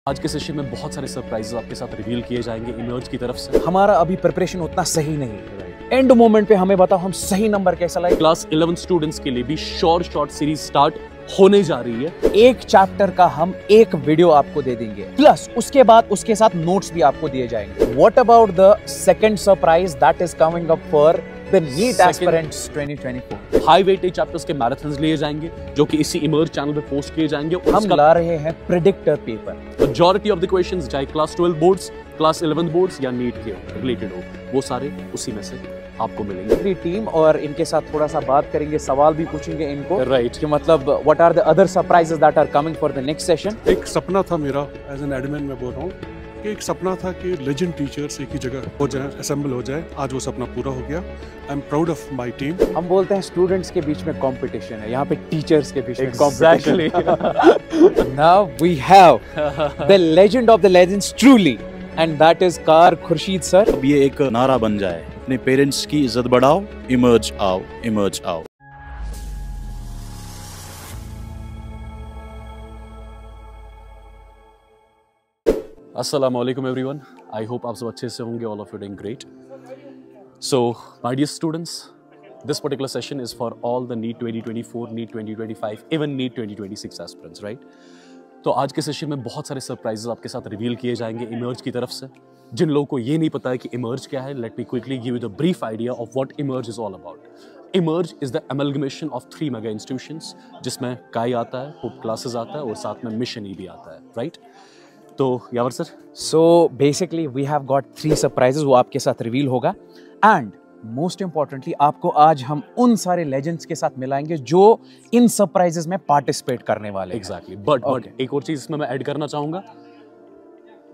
आज के सेशन में बहुत सारे सरप्राइजेस आपके साथ रिवील किए जाएंगे इमर्ज की तरफ से। हमारा अभी प्रिपरेशन उतना सही नहीं है। एंड मोमेंट पे हमें बताओ हम सही नंबर कैसा लाए। क्लास 11 स्टूडेंट्स के लिए भी शॉर्ट सीरीज स्टार्ट होने जा रही है। एक चैप्टर का हम एक वीडियो आपको दे देंगे, प्लस उसके बाद उसके साथ नोट्स भी आपको दिए जाएंगे। What about the second surprise that is coming up for the NEET aspirants 2024। High weightage chapters के मैराथन्स लिए जाएंगे जो कि इसी इमर्ज चैनल पे पोस्ट किए जाएंगे। हम ला रहे हैं predictor paper. Majority of the questions चाहे क्लास 12 बोर्ड्स, क्लास 11 बोर्ड्स या नीट के रिलेटेड हो, वो सारे उसी में से आपको मिलेंगे। पूरी टीम और इनके साथ थोड़ा सा बात करेंगे, सवाल भी पूछेंगे इनको। राइट कि मतलब what are the other surprises that are coming for the next session. एक सपना था मेरा एज एन एडमिन, मैं बोल रहा हूँ कि एक सपना था कि लेजेंड टीचर्स एक ही जगह हो जाए, असेंबल हो जाए। आज वो सपना पूरा हो गया। I am proud of my team. हम बोलते हैं स्टूडेंट्स के बीच में कंपटीशन है, यहाँ पे टीचर्स के बीच में Exactly. कंपटीशन। Now we have the legend of the legends truly, and that is कार खुर्शीद सर। अब ये एक नारा बन जाए, अपने पेरेंट्स की इज्जत बढ़ाओ, इमर्ज आओ, इमर्ज आओ। अस्सलाम वालेकुम एवरीवन, आई होप आप सब अच्छे से होंगे। All of you doing great. So my dear students, this particular session is for all the NEET 2024, NEET 2025, even NEET 2026 aspirants, right. तो आज के सेशन में बहुत सारे सरप्राइजेस आपके साथ रिवील किए जाएंगे इमर्ज की तरफ से। जिन लोगों को ये नहीं पता है कि इमर्ज क्या है, let me quickly give you the brief idea of what emerge is all about. Emerge is the amalgamation of 3 mega institutions, जिसमें काई आता है, होप क्लासेस आता है और साथ में मिशन ई भी आता है, राइट। तो यावर sir, so basically we have got 3 surprises, वो आपके साथ रिवील होगा। एंड मोस्ट इंपॉर्टेंटली आपको आज हम उन सारे लेजेंड्स के साथ मिलाएंगे जो इन सरप्राइजेस में पार्टिसिपेट करने वाले हैं। एग्जैक्टली। बट एक और चीज इसमें मैं ऐड करना चाहूंगा,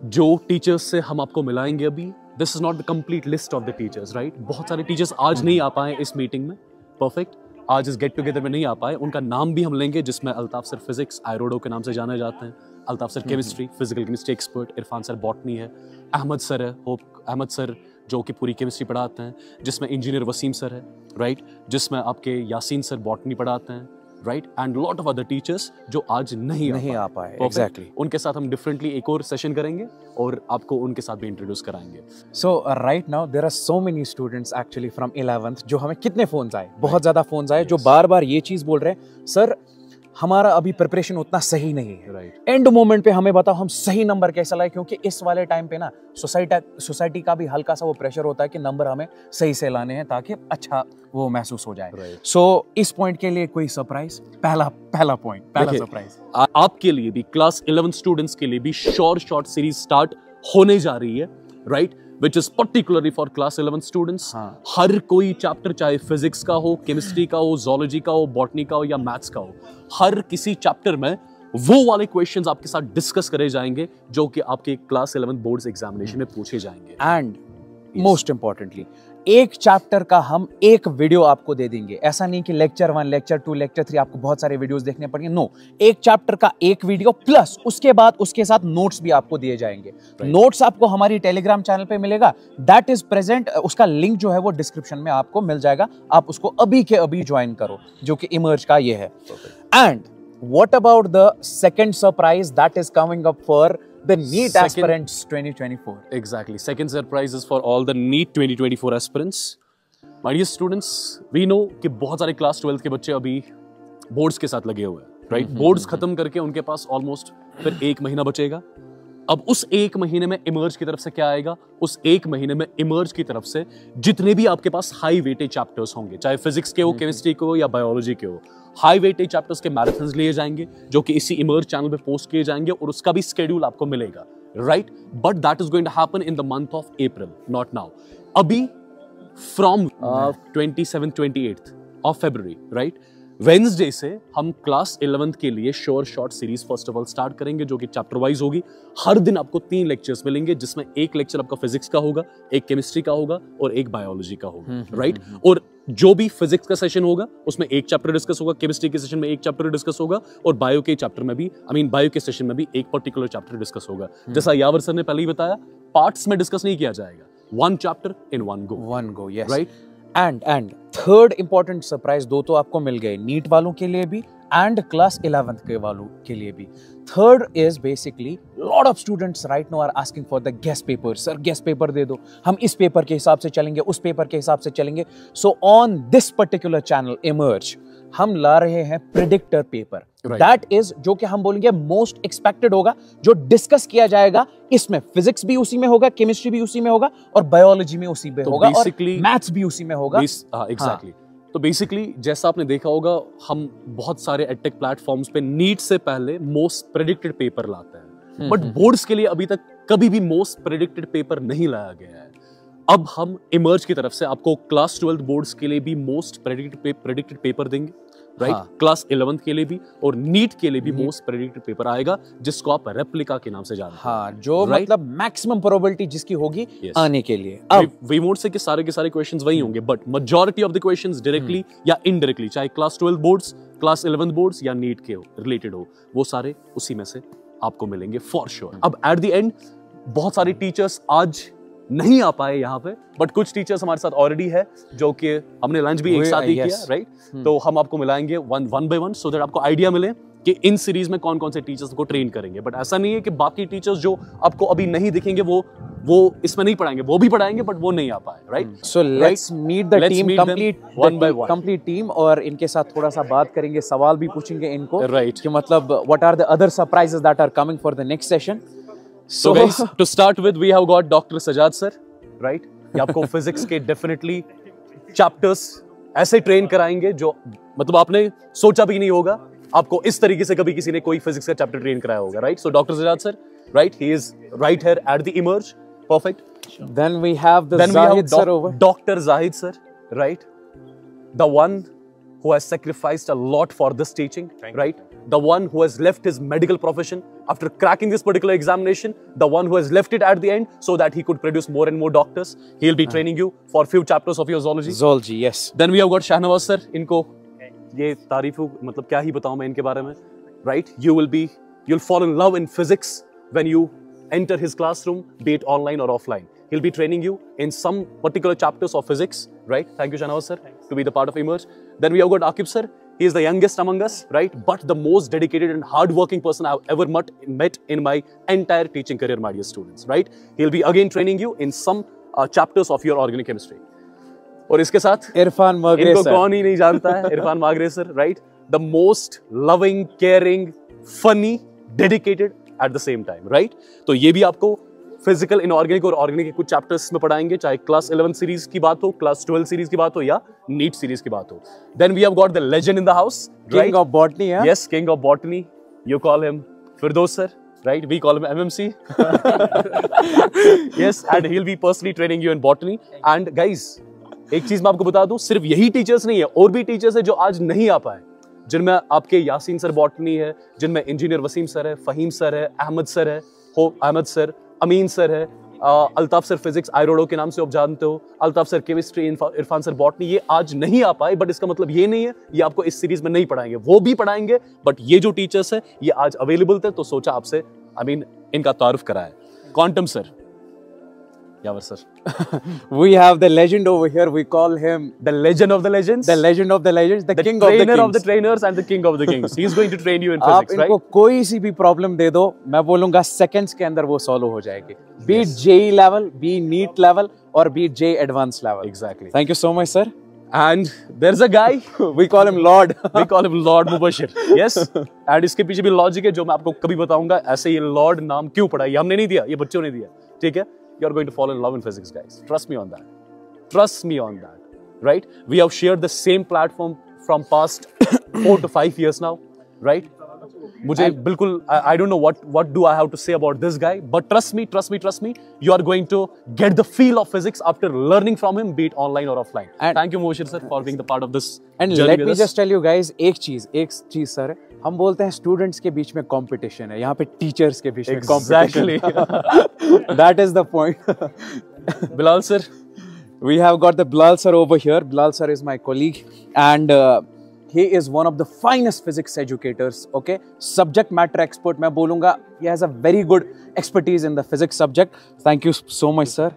जो टीचर्स से हम आपको मिलाएंगे अभी, this is not the complete list of the teachers, right. बहुत सारे टीचर्स आज नहीं आ पाए इस मीटिंग में, परफेक्ट, आज इस गेट टुगेदर में नहीं आ पाए। उनका नाम भी हम लेंगे, जिसमें अल्ताफ सर फिजिक्स आयरोडो के नाम से जाने जाते हैं, Altaf sir chemistry, physical chemistry expert, Irfan sir botany है, अहमद सर है, होप अहमद सर जो कि पूरी केमिस्ट्री पढ़ाते हैं, जिसमें इंजीनियर वसीम सर है, राइट, जिसमें आपके यासीन सर बॉटनी पढ़ाते हैं, right, and lot of other teachers जो आज नहीं आ पाए। एग्जैक्टली। उनके साथ हम डिफरेंटली एक और सेशन करेंगे और आपको उनके साथ भी इंट्रोड्यूस कराएंगे। So right now there are so many students actually from 11th, जो हमें कितने फोन्स आए, बहुत ज्यादा फोन्स आए, जो बार बार ये चीज बोल रहे हैं, सर हमारा अभी प्रिपरेशन उतना सही नहीं है। राइट। एंड मोमेंट पे हमें बताओ हम सही नंबर कैसा लाए, क्योंकि इस वाले टाइम पे ना सोसाइटी का भी हल्का सा वो प्रेशर होता है कि नंबर हमें सही से लाने हैं ताकि अच्छा वो महसूस हो जाए। सो इस पॉइंट के लिए कोई सरप्राइज, पहला पॉइंट, पहला सरप्राइज आपके लिए भी, क्लास 11 स्टूडेंट्स के लिए भी शॉर्ट सीरीज स्टार्ट होने जा रही है, right, which is particularly for class 11 students। हर कोई चैप्टर, चाहे फिजिक्स का हो, केमिस्ट्री का हो, जोलॉजी का हो, बॉटनी का हो या मैथ्स का हो, हर किसी चैप्टर में वो वाले क्वेश्चंस आपके साथ डिस्कस करे जाएंगे जो कि आपके क्लास 11 बोर्ड्स एग्जामिनेशन में पूछे जाएंगे। एंड मोस्ट इंपॉर्टेंटली एक चैप्टर का हम एक वीडियो आपको दे देंगे। ऐसा नहीं कि लेक्चर 1, लेक्चर 2, लेक्चर 3 आपको बहुत सारे वीडियोस देखने पड़ेंगे, नो, एक चैप्टर का एक वीडियो, प्लस उसके बाद उसके साथ नोट्स भी आपको दिए जाएंगे। नोट्स आपको हमारी टेलीग्राम चैनल पे मिलेगा, दैट इज प्रेजेंट, उसका लिंक जो है वो डिस्क्रिप्शन में आपको मिल जाएगा। आप उसको अभी के अभी ज्वाइन करो, जो कि इमर्ज का ये है। And what about the second surprise that is coming up for the NEET aspirants 2024. Exactly. Second surprise is for all the NEET 2024 aspirants. My dear students, we know कि बहुत सारे क्लास 12 के बच्चे अभी बोर्ड्स के साथ लगे हुए हैं, राइट। बोर्ड्स खत्म करके उनके पास ऑलमोस्ट फिर 1 महीना बचेगा। अब उस 1 महीने में इमर्ज की तरफ से क्या आएगा? उस 1 महीने में इमर्ज की तरफ से जितने भी आपके पास हाई वेटेज चैप्टर्स होंगे, चाहे फिजिक्स के हो, केमिस्ट्री के हो या बायोलॉजी के हो, हाई वेटेज चैप्टर्स के मैराथन्स लिए जाएंगे जो कि इसी इमर्ज चैनल पे पोस्ट किए जाएंगे और उसका भी स्केड्यूल आपको मिलेगा, right. But that is going to happen in the month of April, not now. अभी from 27-28 of February, right, Wednesday से हम क्लास 11 के लिए short series first of all start करेंगे, जो कि चैप्टर वाइज होगी। हर दिन आपको 3 लेक्चर्स मिलेंगे, जिसमें एक लेक्चर आपका फिजिक्स का होगा, एक केमिस्ट्री का होगा और एक बायोलॉजी का होगा, राइट। और जो भी फिजिक्स का सेशन होगा उसमें एक चैप्टर डिस्कस होगा, केमिस्ट्री के सेशन में एक चैप्टर डिस्कस होगा और बायो के चैप्टर में भी, बायो के सेशन में भी एक पर्टिकुलर चैप्टर डिस्कस होगा। जैसा यावर सर ने पहले ही बताया, पार्ट्स में डिस्कस नहीं किया जाएगा, 1 chapter in 1 go, yes, right. And third important surprise, 2 तो आपको मिल गए नीट वालों के लिए भी and class 11th के वालों के लिए भी. Third is basically lot of students right now are asking for the guest paper. Sir, guest paper दे दो. हम इस पेपर के हिसाब से चलेंगे, उस पेपर के हिसाब से चलेंगे. So on this particular channel Emerge, हम ला रहे हैं predictor paper. Right. That is जो कि हम बोलेंगे most expected होगा, जो डिस्कस किया जाएगा. इसमें फिजिक्स भी उसी में होगा, केमिस्ट्री भी उसी में होगा और बायोलॉजी में उसी में होगा और मैथ्स भी उसी में होगा. एग्जैक्टली. तो बेसिकली जैसा आपने देखा होगा, हम बहुत सारे एडटेक प्लेटफॉर्म्स पे नीट से पहले मोस्ट प्रेडिक्टेड पेपर लाते हैं, बट बोर्ड्स के लिए अभी तक कभी भी मोस्ट प्रेडिक्टेड पेपर नहीं लाया गया है. अब हम इमर्ज की तरफ से आपको क्लास 12 बोर्ड्स के लिए भी मोस्ट प्रेडिक्टेड पेपर देंगे, राइट? क्लास 11 के लिए भी और नीट के लिए भी मोस्ट प्रेडिक्टेड पेपर आएगा, जिसको आप रेप्लिका के नाम से जानते हैं. हाँ, जो मतलब मैक्सिमम प्रोबेबिलिटी जिसकी होगी आने के लिए. अब वी वोंट से कि सारे के सारे क्वेश्चंस वही होंगे, but majority of the questions directly या इनडायरेक्टली, चाहे क्लास 12 बोर्ड्स, क्लास 11 बोर्ड्स या नीट के रिलेटेड हो, वो सारे उसी में से आपको मिलेंगे फॉर श्योर. अब एट द एंड बहुत सारे टीचर्स आज नहीं आ पाए यहाँ पे, बट कुछ टीचर्स हमारे साथ ऑलरेडी है, जो कि हमने लंच भी एक साथ ही किया, राइट? तो हम आपको मिलाएंगे one by one, so that आपको आइडिया मिले कि इन सीरीज में कौन कौन से टीचर्स को ट्रेन करेंगे. बट ऐसा नहीं है कि बाकी टीचर्स जो आपको अभी नहीं दिखेंगे वो इसमें नहीं पढ़ाएंगे, वो भी पढ़ाएंगे बट वो नहीं आ पाए, right? So let's meet the team complete team और इनके साथ थोड़ा सा बात करेंगे, सवाल भी पूछेंगे इनको, राइट? कि मतलब what are the other surprises that are coming for the next session. So guys, to start with, we have got Dr. Sajad sir, right? ये आपको फिजिक्स के डेफिनेटली चैप्टर्स ऐसे ट्रेन कराएंगे जो मतलब आपने सोचा भी नहीं होगा, आपको इस तरीके से कभी किसी ने कोई फिजिक्स का चैप्टर ट्रेन कराया होगा, right? So Dr. Sajad sir, right? He is right here at the Emerge, perfect. Then we have the Zahid sir over. Dr. Zahid sir, right? The one who has sacrificed a lot for this teaching, right? The one who has left his medical profession after cracking this particular examination, the one who has left it at the end so that he could produce more and more doctors. He'll be training you for few chapters of your zoology. Zoology, yes. Then we have got Shahnawaz sir. इनको ये तारीफ मतलब क्या ही बताऊं मैं इनके बारे में, right? You'll fall in love in physics when you enter his classroom, be it online or offline. He'll be training you in some particular chapters of physics, right? Thank you, Shahnawaz sir, to be the part of Emerge. Then we have got Aqib sir. He is the youngest among us, right? But the most dedicated and hardworking person I've ever met in my entire teaching career, my dear students, right? He'll be again training you in some chapters of your organic chemistry. और इसके साथ इरफान मागरे इनको sir, कौन ही नहीं जानता है, Irfan Magrey sir, right? The most loving, caring, funny, dedicated at the same time, right? तो ये भी आपको फिजिकल, इनऑर्गेनिक और ऑर्गेनिक के कुछ चैप्टर्स में पढ़ाएंगे, चाहे क्लास 11 सीरीज की बात हो, क्लास 12 सीरीज की बात हो या नीट सीरीज की बात हो. Then we have got the legend in the house, king of botany. Yes, king of botany. You call him Firdaus sir, right? We call him MMC. Yes, and he will be personally training you in botany. And guys, एक चीज मैं आपको बता दूं, सिर्फ यही teachers नहीं है, और भी टीचर्स है जो आज नहीं आ पाए, जिनमें आपके यासीन सर बॉटनी है, जिनमें इंजीनियर वसीम सर है, फहीम सर है, अहमद सर है, अहमद सर, अमीन सर है, अल्ताफ सर फिजिक्स आयरोडो के नाम से आप जानते हो, Altaf sir chemistry, Irfan sir botany. ये आज नहीं आ पाए, बट इसका मतलब ये नहीं है ये आपको इस सीरीज में नहीं पढ़ाएंगे, वो भी पढ़ाएंगे. बट ये जो टीचर्स है ये आज अवेलेबल थे, तो सोचा आपसे इनका तारुफ कराए. Quantum sir, Yavar sir. We have the legend over here. We call him the legend of the legends, the legend of the legends, the king of the trainer kings, of the trainers and the king of the kings. He is going to train you in आप physics, right? इनको कोई सी भी problem दे दो, मैं बोलूंगा seconds के अंदर वो सॉल्व हो जाएगी. Be it JEE level, be it NEET level, or be it JEE advanced level. Exactly. Thank you so much, sir. And there's a guy, We call him Lord. we call him Lord Mubashir. Yes. And इसके पीछे भी logic है जो मैं आपको कभी बताऊंगा. ऐसे ये लॉर्ड नाम क्यों पड़ा, ये हमने नहीं दिया, ये बच्चों ने दिया, ठीक है? You are going to fall in love in physics, guys. Trust me on that. Trust me on that. Right? We have shared the same platform from past 4 to 5 years now. Right? मुझे बिल्कुल I don't know what do I have to say about this guy, but trust me, you are going to get the feel of physics after learning from him, be it online or offline. And thank you, Mubashir sir, for being the part of this. And let me just tell you guys, एक चीज sir, हम बोलते हैं students के बीच में competition है, यहाँ पे टीचर्स के बीच में Exactly. That is the point. Bilal sir, we have got the Bilal sir over here. Bilal sir is my colleague and he is one of the finest physics educators. Okay, subject matter expert मैं बोलूँगा, he has a very good expertise in the physics subject. Thank you so much sir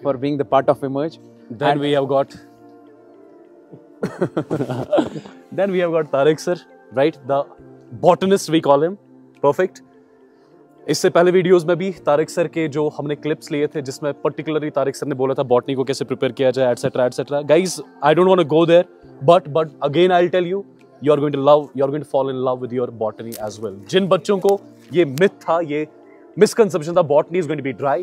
for being the part of Emerge. Then we have got Tariq sir. right? The botanist we call him. Perfect. इससे पहले videos में भी Tariq sir के जो हमने clips लिए थे जिसमें पर्टिकुलरली तारिक सर ने बोला था बॉटनी को कैसे प्रिपेयर किया जाए etcetera etcetera. Guys, I don't want to go there, but again I will tell you, you are going to fall in love with your botany as well. जिन बच्चों को ये myth था, ये misconception था botany is going to be dry,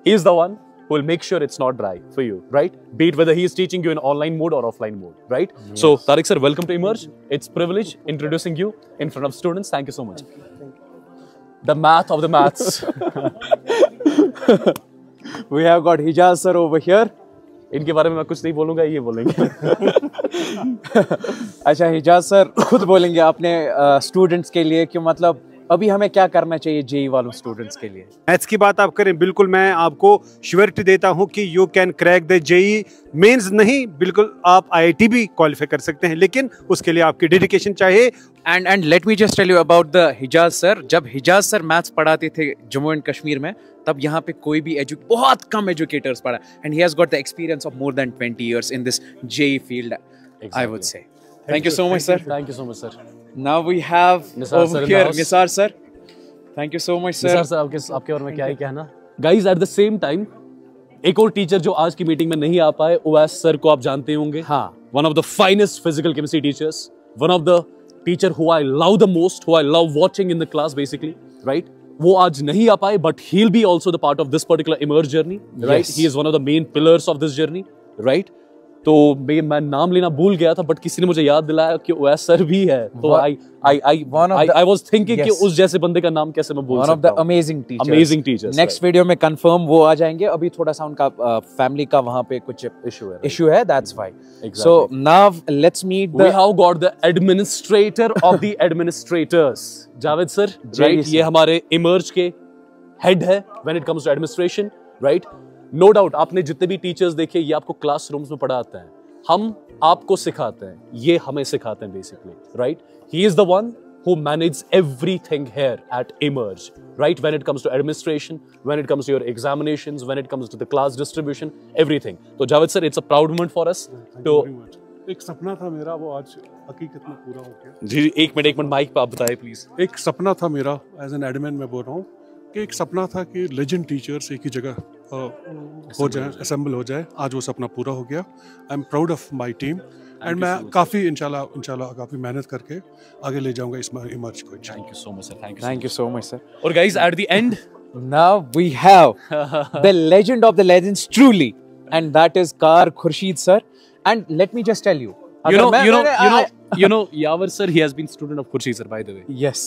he is the one who will make sure it's not dry for you, right? Be it whether he is teaching you in online mode or offline mode, right? Yes. So Tariq sir, welcome to Emerge. It's privilege introducing you in front of students. Thank you so much. The math of the maths. We have got Hijaz sir over here. इनके बारे में मैं कुछ नहीं बोलूंगा, ये बोलेंगे. अच्छा, हिजाज सर खुद बोलेंगे अपने स्टूडेंट्स के लिए कि मतलब अभी हमें क्या करना चाहिए जेई वालों स्टूडेंट्स के लिए. मैथ्स की बात आप करें, बिल्कुल मैं आपको श्योरिटी देता हूं कि you can crack the JEE Mains. नहीं, बिल्कुल आप आईआईटी भी क्वालिफाई कर सकते हैं, लेकिन उसके लिए आपकी डेडिकेशन चाहिए. And let me just tell you about the Hijaz sir. जब हिजाज सर मैथ्स पढ़ाते थे जम्मू एंड कश्मीर में, तब यहाँ पे कोई भी बहुत कम एजुकेटर्स पढ़ा, and he has got the experience of more than 20 years in this JEE field. I would say. Thank you so much, sir. Thank you so much, sir. Now we have Nisar over here Nisar sir. Thank you so much, sir. Nisar sir, आपके बारे में क्या ही कहना. Guys, at the same time, एक और teacher जो आज की मीटिंग में नहीं आ पाए, उवैस सर को आप जानते होंगे. हाँ. One of the finest physical chemistry teachers. One of the teacher who I love the most, who I love watching in the class basically, right? वो आज नहीं आ पाए, but he'll be also the part of this particular Emerge journey, right? Yes. He is one of the main pillars of this journey, right? तो मैं नाम लेना भूल गया था, बट किसी ने मुझे याद दिलाया कि ओएस सर भी है. तो I was thinking कि उस जैसे बंदे का नाम कैसे मैं भूल सकता हूं. One of the amazing teachers. Amazing teachers. Next video में confirm वो आ जाएंगे. अभी थोड़ा सा उनका family का वहाँ पे कुछ issue है. That's why. Exactly. So now let's meet the. We have got the administrator of the administrators, Javed sir. Right? ये हमारे Emerge के head है when it comes to administration, right? No doubt आपने जितने भी टीचर्स देखे, ये आपको क्लासरूम्स में पढ़ाते हैं, हम आपको सिखाते हैं, ये हमें सिखाते हैं basically, right? He is the one who manages everything here at Emerge, right? When it comes to administration, when it comes to your examinations, when it comes to the class distribution, everything. So Javed sir, it's a proud moment for us. तो एक सपना था मेरा, वो आज हकीकत में पूरा हो गया. जी, एक मिनट माइक पे आप बताएं प्लीज. एक सपना था मेरा, एज एन एडमिन मैं बोल रहा हूँ कि एक सपना था कि लेजेंड टीचर्स एक ही जगह हो जाए, असेंबल हो जाए. आज वो सपना पूरा हो गया. I am proud of my team and मैं काफ़ी इंशाल्लाह काफ़ी मेहनत करके आगे ले जाऊंगा इस इमर्ज को. Thank you so much sir. Thank you so much, sir. और guys, at the end now we have the legend of the legends truly, and that is Kar Khurshid sir. And let me just tell you, you know, Yavar sir, he has been student of Khurshid sir, by the way. Yes.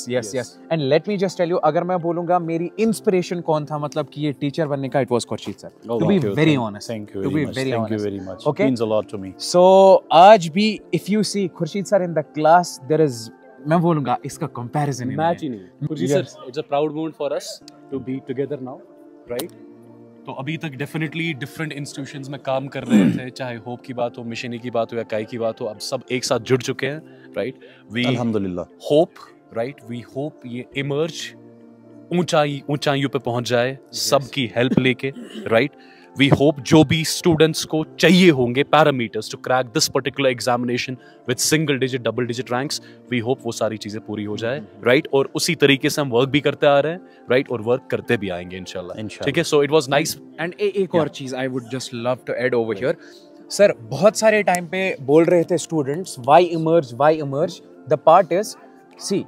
And let me just tell you, अगर मैं बोलूँगा मेरी inspiration कौन था, मतलब कि ये teacher बनने का, it was Khurshid sir. To be very honest. Thank you to be very honest. Thank you very much. Okay. Means a lot to me. So आज भी if you see Khurshid sir in the class, there is, मैं बोलूँगा इसका comparison match ही नहीं. Khurshid sir, it's a proud moment for us to be together now, right? तो अभी तक definitely different institutions में काम कर रहे थे, चाहे होप की बात हो, मिशनी की बात हो या काई की बात हो, अब सब एक साथ जुड़ चुके हैं, राइट? वी अल्हम्दुलिल्लाह होप, राइट? वी होप ये इमर्ज ऊंचाइयों पे पहुंच जाए, सबकी हेल्प लेके, राइट? वी होप जो भी स्टूडेंट्स को चाहिए होंगे parameters to crack this particular examination with single digit, double digit ranks, we hope वो सारी चीजें पूरी हो जाए, राइट? और उसी तरीके से हम वर्क भी करते आ रहे हैं, राइट? और वर्क करते भी आएंगे इंशाल्लाह. ठीक है. So it was nice. And एक और चीज I would just love to add over here sir. बहुत सारे टाइम पे बोल रहे थे students why emerge. The part is see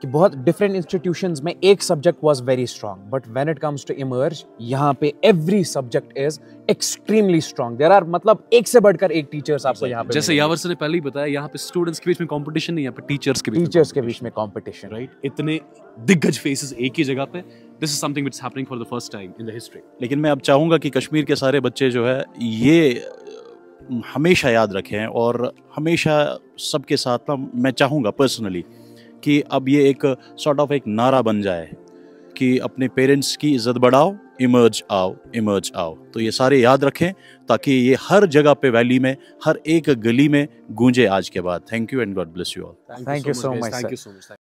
कि बहुत डिफरेंट इंस्टीट्यूशंस में एक subject was very strong, but when it comes to emerge, यहाँ पे every subject is extremely strong. There are मतलब एक से बढ़कर एक टीचर्स आपको यहाँ पे, जैसे यावर सर ने पहले ही बताया, यहाँ पे स्टूडेंट्स के बीच में कंपटीशन नहीं है, यहाँ पे टीचर्स के बीच में कंपटीशन, राइट? इतने दिग्गज फेसेस एक ही जगह पे. This is something which is happening for the first time in the history. लेकिन मैं अब चाहूँगा कि कश्मीर के सारे बच्चे जो है ये हमेशा याद रखें, और हमेशा सबके साथ ना मैं चाहूँगा पर्सनली कि अब ये एक सॉर्ट ऑफ एक नारा बन जाए कि अपने पेरेंट्स की इज्जत बढ़ाओ, इमर्ज आओ. तो ये सारे याद रखें ताकि ये हर जगह पे वैली में, हर एक गली में गूंजे आज के बाद. Thank you and God bless you all. Thank you so much.